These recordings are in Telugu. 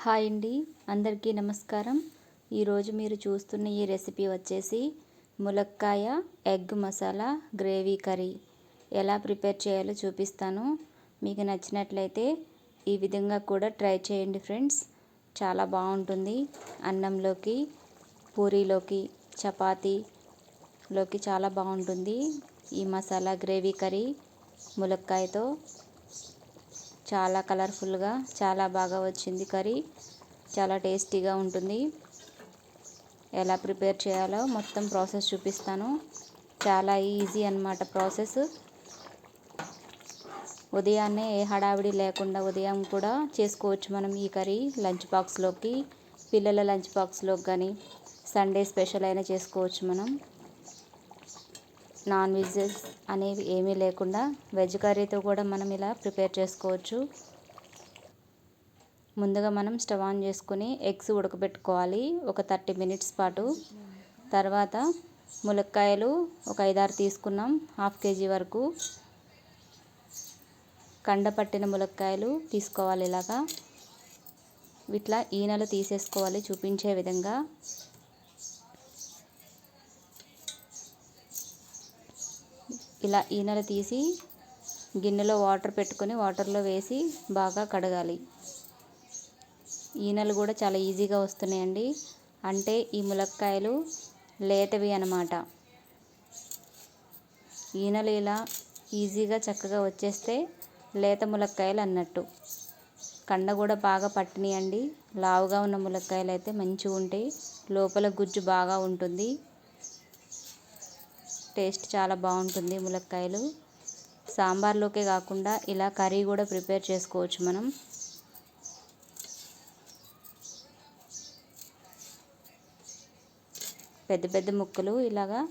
హాయ్ అండి, అందరికీ నమస్కారం. ఈరోజు మీరు చూస్తున్న ఈ రెసిపీ వచ్చేసి ములక్కాయ ఎగ్ మసాలా గ్రేవీ కర్రీ. ఎలా ప్రిపేర్ చేయాలో చూపిస్తాను. మీకు నచ్చినట్లయితే ఈ విధంగా కూడా ట్రై చేయండి ఫ్రెండ్స్. చాలా బాగుంటుంది. అన్నంలోకి, పూరీలోకి, చపాతీలోకి చాలా బాగుంటుంది ఈ మసాలా గ్రేవీ కర్రీ. ములక్కాయతో చాలా కలర్ఫుల్గా చాలా బాగా వచ్చింది కర్రీ. చాలా టేస్టీగా ఉంటుంది. ఎలా ప్రిపేర్ చేయాలో మొత్తం ప్రాసెస్ చూపిస్తాను. చాలా ఈజీ అన్నమాట ప్రాసెస్. ఉదయాన్నే ఏ హడావిడి లేకుండా ఉదయం కూడా చేసుకోవచ్చు మనం ఈ కర్రీ. లంచ్ బాక్స్లోకి, పిల్లల లంచ్ బాక్స్లోకి కానీ సండే స్పెషల్ అయినా చేసుకోవచ్చు మనం. నాన్ వెజెస్ అనేవి ఏమీ లేకుండా వెజ్ కర్రీతో కూడా మనం ఇలా ప్రిపేర్ చేసుకోవచ్చు. ముందుగా మనం స్టవ్ ఆన్ చేసుకుని ఎగ్స్ ఉడకబెట్టుకోవాలి ఒక 30 మినిట్స్ పాటు. తర్వాత ములక్కాయలు ఒక 5-6 తీసుకున్నాం, 1/2 kg వరకు. కండపట్టిన ములక్కాయలు తీసుకోవాలి. ఇలాగా ఇట్లా ఈనెలు తీసేసుకోవాలి చూపించే విధంగా. ఇలా ఈనెలు తీసి గిన్నెలో వాటర్ పెట్టుకొని వాటర్లో వేసి బాగా కడగాలి. ఈనెలు కూడా చాలా ఈజీగా వస్తున్నాయండి. అంటే ఈ ములక్కాయలు లేతవి అన్నమాట. ఈనెలు ఇలా ఈజీగా చక్కగా వచ్చేస్తే లేత ములక్కాయలు అన్నట్టు. కండ కూడా బాగా పట్టినాయండి. లావుగా ఉన్న ములక్కాయలు అయితే మంచిగా ఉంటాయి. లోపల గుజ్జు బాగా ఉంటుంది. టేస్ట్ చాలా బాగుంటుంది ములక్కాయలు. సాంబార్లోకే కాకుండా ఇలా కర్రీ కూడా ప్రిపేర్ చేసుకోవచ్చు మనం. పెద్ద పెద్ద ముక్కలు ఇలాగా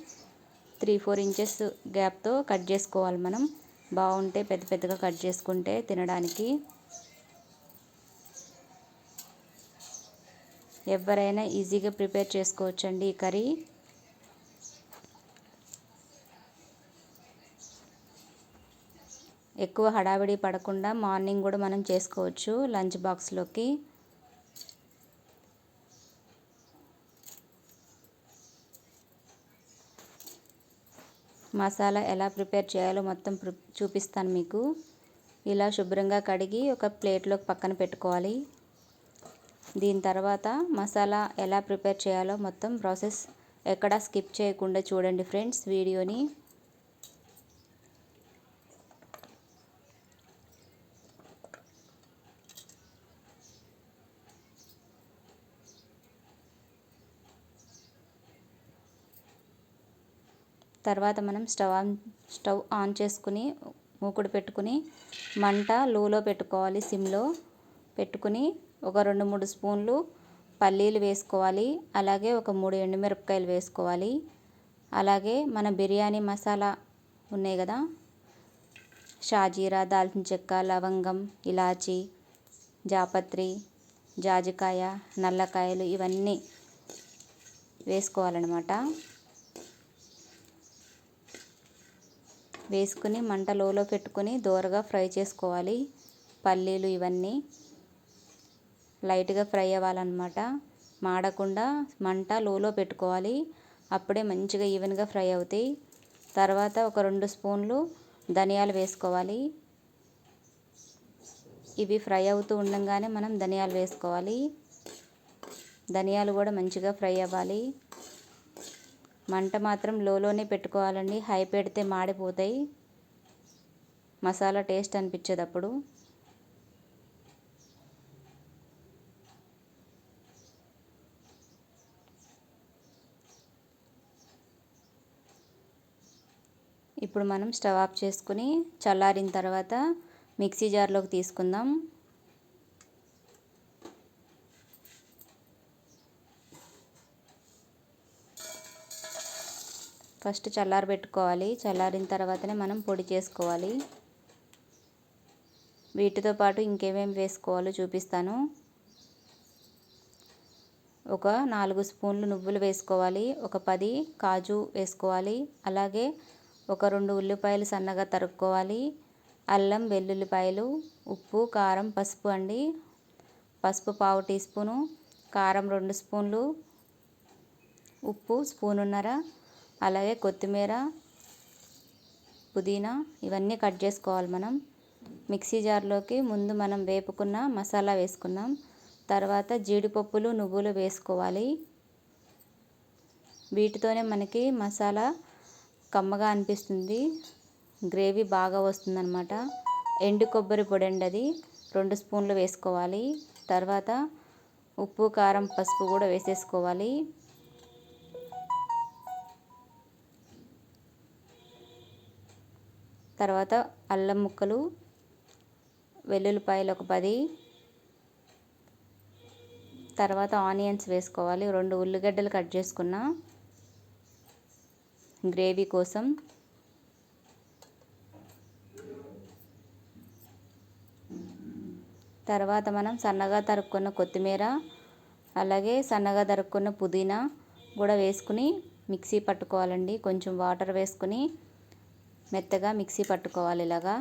3-4 ఇంచెస్ గ్యాప్తో కట్ చేసుకోవాలి మనం. బాగుంటే పెద్ద పెద్దగా కట్ చేసుకుంటే తినడానికి. ఎవరైనా ఈజీగా ప్రిపేర్ చేసుకోవచ్చండి ఈ కర్రీ. ఎక్కువ హడావిడి పడకుండా మార్నింగ్ కూడా మనం చేసుకోవచ్చు లంచ్ బాక్స్లోకి. మసాలా ఎలా ప్రిపేర్ చేయాలో మొత్తం చూపిస్తాను మీకు. ఇలా శుభ్రంగా కడిగి ఒక ప్లేట్లోకి పక్కన పెట్టుకోవాలి. దీని తర్వాత మసాలా ఎలా ప్రిపేర్ చేయాలో మొత్తం ప్రాసెస్ ఎక్కడా స్కిప్ చేయకుండా చూడండి ఫ్రెండ్స్ వీడియోని. తర్వాత మనం స్టవ్ ఆన్ చేసుకుని మూకుడు పెట్టుకుని మంట లోలో పెట్టుకోవాలి. సిమ్లో పెట్టుకుని ఒక 2-3 స్పూన్లు పల్లీలు వేసుకోవాలి. అలాగే ఒక 3 ఎండుమిరపకాయలు వేసుకోవాలి. అలాగే మన బిర్యానీ మసాలా ఉన్నాయి కదా, షాజీరా, దాల్చిన చెక్క, లవంగం, ఇలాచి, జాపత్రి, జాజికాయ, నల్లకాయలు ఇవన్నీ వేసుకోవాలన్నమాట. వేసుకుని మంట లోలో పెట్టుకుని దోరగా ఫ్రై చేసుకోవాలి. పల్లీలు ఇవన్నీ లైట్గా ఫ్రై అవ్వాలన్నమాట. మాడకుండా మంట లోలో పెట్టుకోవాలి. అప్పుడే మంచిగా ఈవెన్గా ఫ్రై అవుతాయి. తర్వాత ఒక 2 స్పూన్లు ధనియాలు వేసుకోవాలి. ఇవి ఫ్రై అవుతూ ఉండగానే మనం ధనియాలు వేసుకోవాలి. ధనియాలు కూడా మంచిగా ఫ్రై అవ్వాలి. మంట మాత్రం లోలోనే పెట్టుకోవాలండి. హై పెడితే మాడిపోతాయి, మసాలా టేస్ట్ అనిపించదు అప్పుడు. ఇప్పుడు మనం స్టవ్ ఆఫ్ చేసుకుని చల్లారిన తర్వాత మిక్సీ జార్లోకి తీసుకుందాం. ఫస్ట్ చల్లారబెట్టుకోవాలి. చల్లారిన తర్వాతనే మనం పొడి చేసుకోవాలి. వీటితో పాటు ఇంకేమేమి వేసుకోవాలో చూపిస్తాను. ఒక 4 స్పూన్లు నువ్వులు వేసుకోవాలి. ఒక 10 కాజు వేసుకోవాలి. అలాగే ఒక 2 ఉల్లిపాయలు సన్నగా తరుక్కోవాలి. అల్లం, వెల్లుల్లిపాయలు, ఉప్పు, కారం, పసుపు అండి. పసుపు పావు టీ స్పూను, కారం 2 స్పూన్లు, ఉప్పు స్పూనున్నర, అలాగే కొత్తిమీర, పుదీనా ఇవన్నీ కట్ చేసుకోవాలి. మనం మిక్సీ జార్లోకి ముందు మనం వేపుకున్న మసాలా వేసుకుందాం. తర్వాత జీడిపప్పులు, నువ్వులు వేసుకోవాలి. వీటితోనే మనకి మసాలా కమ్మగా అనిపిస్తుంది, గ్రేవీ బాగా వస్తుందన్నమాట. ఎండు కొబ్బరి పొడి అండి, అది 2 స్పూన్లు వేసుకోవాలి. తర్వాత ఉప్పు, కారం, పసుపు కూడా వేసేసుకోవాలి. తర్వాత అల్లం ముక్కలు, వెల్లుల్లిపాయలు ఒక 10, తర్వాత ఆనియన్స్ వేసుకోవాలి. 2 ఉల్లిగడ్డలు కట్ చేసుకున్నా గ్రేవీ కోసం. తర్వాత మనం సన్నగా తరుక్కున్న కొత్తిమీర, అలాగే సన్నగా తరుక్కున్న పుదీనా కూడా వేసుకుని మిక్సీ పట్టుకోవాలండి. కొంచెం వాటర్ వేసుకుని మెత్తగా మిక్సీ పట్టుకోవాలి. ఇలాగా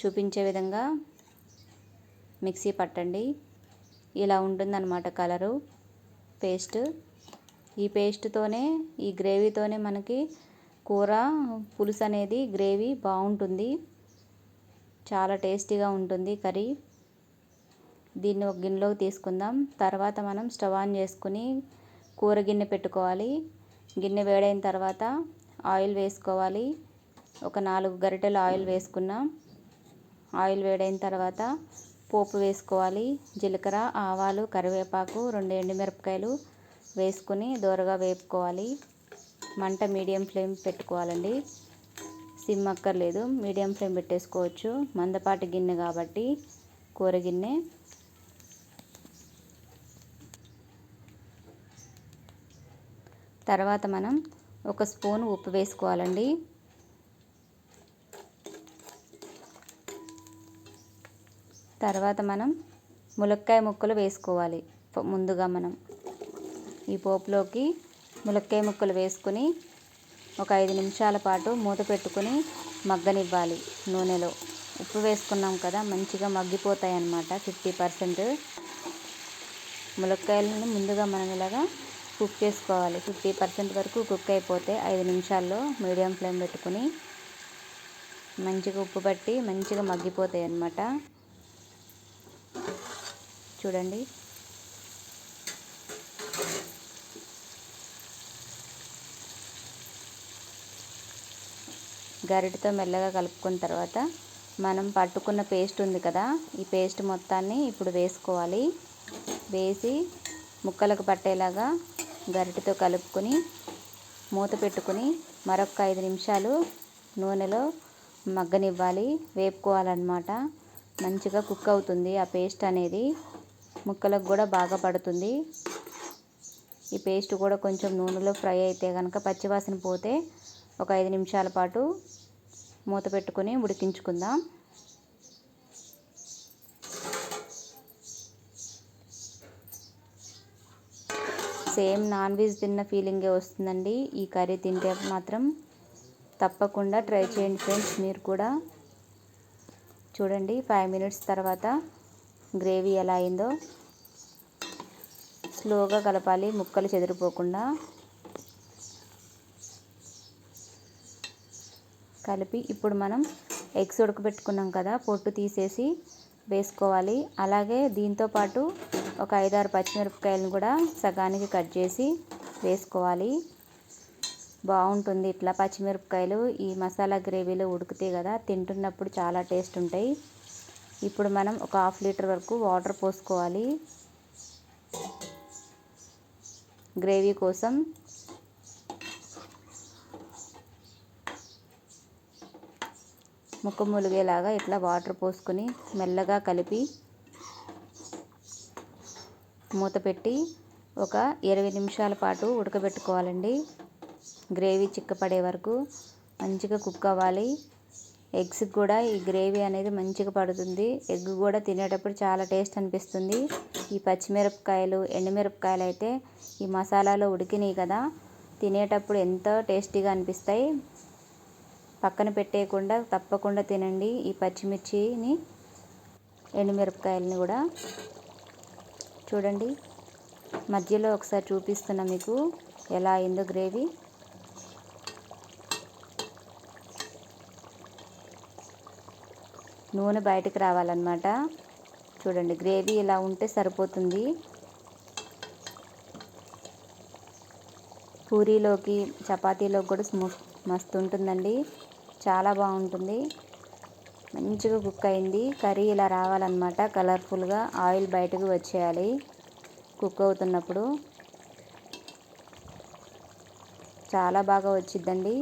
చూపించే విధంగా మిక్సీ పట్టండి. ఇలా ఉంటుందన్నమాట కలరు పేస్ట్. ఈ పేస్ట్తోనే, ఈ గ్రేవీతోనే మనకి కూర పులుసు అనేది గ్రేవీ బాగుంటుంది, చాలా టేస్టీగా ఉంటుంది కర్రీ. దీన్ని ఒక గిన్నెలోకి తీసుకుందాం. తర్వాత మనం స్టవ్ ఆన్ చేసుకుని కూర గిన్నె పెట్టుకోవాలి. గిన్నె వేడైన తర్వాత ఆయిల్ వేసుకోవాలి. ఒక 4 గరిటెలు ఆయిల్ వేసుకున్నాం. ఆయిల్ వేడైన తర్వాత పోపు వేసుకోవాలి. జీలకర్ర, ఆవాలు, కరివేపాకు, 2 ఎండుమిరపకాయలు వేసుకుని దోరగా వేపుకోవాలి. మంట మీడియం ఫ్లేమ్ పెట్టుకోవాలండి, సిమ్ అక్కర్లేదు, మీడియం ఫ్లేమ్ పెట్టేసుకోవచ్చు. మందపాటి గిన్నె కాబట్టి కూర గిన్నె. తర్వాత మనం 1 స్పూన్ ఉప్పు వేసుకోవాలండి. తర్వాత మనం ములక్కాయ ముక్కలు వేసుకోవాలి. ముందుగా మనం ఈ పోపులోకి ములక్కాయ ముక్కలు వేసుకుని ఒక 5 నిమిషాల పాటు మూత పెట్టుకుని మగ్గనివ్వాలి నూనెలో. ఉప్పు వేసుకున్నాం కదా, మంచిగా మగ్గిపోతాయి అన్నమాట. 50% ములక్కాయలని ముందుగా మనం ఇలాగా కుక్ చేసుకోవాలి. 50% వరకు కుక్ అయిపోతే 5 నిమిషాల్లో మీడియం ఫ్లేమ్ పెట్టుకుని మంచిగా ఉప్పు పట్టి మంచిగా మగ్గిపోతాయి అన్నమాట. చూడండి, గరిటెతో మెల్లగా కలుపుకున్న తర్వాత మనం పట్టుకున్న పేస్ట్ ఉంది కదా, ఈ పేస్ట్ మొత్తాన్ని ఇప్పుడు వేసుకోవాలి. వేసి ముక్కలకు పట్టేలాగా గరిటెతో కలుపుకొని మూత పెట్టుకుని మరొక 5 నిమిషాలు నూనెలో మగ్గనివ్వాలి, వేపుకోవాలన్నమాట. మంచిగా కుక్ అవుతుంది ఆ పేస్ట్ అనేది, ముక్కలకు కూడా బాగా పడుతుంది. ఈ పేస్ట్ కూడా కొంచెం నూనెలో ఫ్రై అయితే కనుక పచ్చివాసన పోతే ఒక 5 నిమిషాల పాటు మూత పెట్టుకొని ఉడికించుకుందాం. సేమ్ నాన్ వెజ్ తిన్న ఫీలింగే వస్తుందండి. ఈ కర్రీ తింటే మాత్రం తప్పకుండా ట్రై చేయండి ఫ్రెండ్స్. మీరు కూడా చూడండి, 5 మినిట్స్ తర్వాత గ్రేవీ ఎలా అయిందో. స్లోగా కలపాలి, ముక్కలు చెదిరిపోకుండా కలిపి. ఇప్పుడు మనం ఎగ్స్ ఉడకబెట్టుకున్నాం కదా, పొట్టు తీసేసి వేసుకోవాలి. అలాగే దీంతోపాటు ఒక 5-6 పచ్చిమిరపకాయలను కూడా సగానికి కట్ చేసి వేసుకోవాలి. బాగుంటుంది ఇట్లా పచ్చిమిరపకాయలు ఈ మసాలా గ్రేవీలో ఉడికితే కదా, తింటున్నప్పుడు చాలా టేస్ట్ ఉంటాయి. ఇప్పుడు మనం ఒక 1/2 లీటర్ వరకు వాటర్ పోసుకోవాలి గ్రేవీ కోసం. ముక్క ములిగేలాగా ఇట్లా వాటర్ పోసుకొని మెల్లగా కలిపి మూత పెట్టి ఒక 20 నిమిషాల పాటు ఉడకబెట్టుకోవాలండి. గ్రేవీ చిక్కపడే వరకు మంచిగా కుక్ అవ్వాలి. ఎగ్స్ కూడా ఈ గ్రేవీ అనేది మంచిగా పడుతుంది. ఎగ్ కూడా తినేటప్పుడు చాలా టేస్ట్ అనిపిస్తుంది. ఈ పచ్చిమిరపకాయలు, ఎండుమిరపకాయలు అయితే ఈ మసాలాలో ఉడికినాయి కదా, తినేటప్పుడు ఎంతో టేస్టీగా అనిపిస్తాయి. పక్కన పెట్టేయకుండా తప్పకుండా తినండి ఈ పచ్చిమిర్చిని. ఎండుమిరపకాయలని కూడా చూడండి. మధ్యలో ఒకసారి చూపిస్తున్నా మీకు ఎలా అయిందో గ్రేవీ. నూనె బయటకు రావాలన్నమాట. చూడండి, గ్రేవీ ఇలా ఉంటే సరిపోతుంది. పూరీలోకి చపాతీలోకి కూడా మస్తు ఉంటుందండి. చాలా బాగుంటుంది. మంచిగా కుక్ అయింది. కర్రీ ఇలా రావాలన్నమాట. కలర్ఫుల్గా ఆయిల్ బయటకు వచ్చేయాలి కుక్ అవుతున్నప్పుడు. చాలా బాగా వచ్చిద్దండి.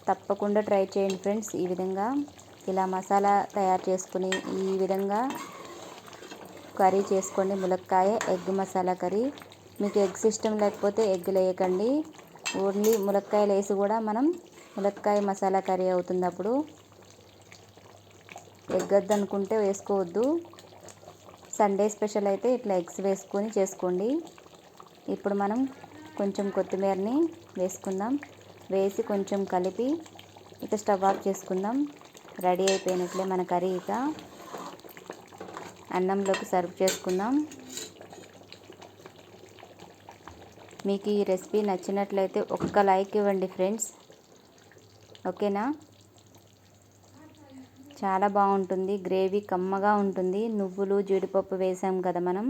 తప్పకుండా ట్రై చేయండి ఫ్రెండ్స్. ఈ విధంగా ఇలా మసాలా తయారు చేసుకుని ఈ విధంగా కర్రీ చేసుకోండి. ములక్కాయ ఎగ్ మసాలా కర్రీ. మీకు ఎగ్స్ ఇష్టం లేకపోతే ఎగ్గులు వేయకండి. ఓన్లీ ములక్కాయలు వేసి కూడా మనం ములక్కాయ మసాలా కర్రీ అవుతుంది. అప్పుడు ఎగ్ వద్దనుకుంటే వేసుకోవద్దు. సండే స్పెషల్ అయితే ఇట్లా ఎగ్స్ వేసుకొని చేసుకోండి. ఇప్పుడు మనం కొంచెం కొత్తిమీరని వేసుకుందాం. వేసి కొంచెం కలిపి ఇక స్టవ్ ఆఫ్ చేసుకుందాం. రెడీ అయిపోయినట్లే మన కర్రీ. ఇక అన్నంలోకి సర్వ్ చేసుకుందాం. మీకు ఈ రెసిపీ నచ్చినట్లయితే ఒక్క లైక్ ఇవ్వండి ఫ్రెండ్స్. ఓకేనా? చాలా బాగుంటుంది. గ్రేవీ కమ్మగా ఉంటుంది. నువ్వులు జీడిపప్పు వేసాం కదా మనం.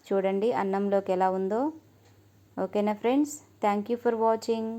చూడండి అన్నంలోకి ఎలా ఉందో. ఓకేనా friends? Thank you for watching.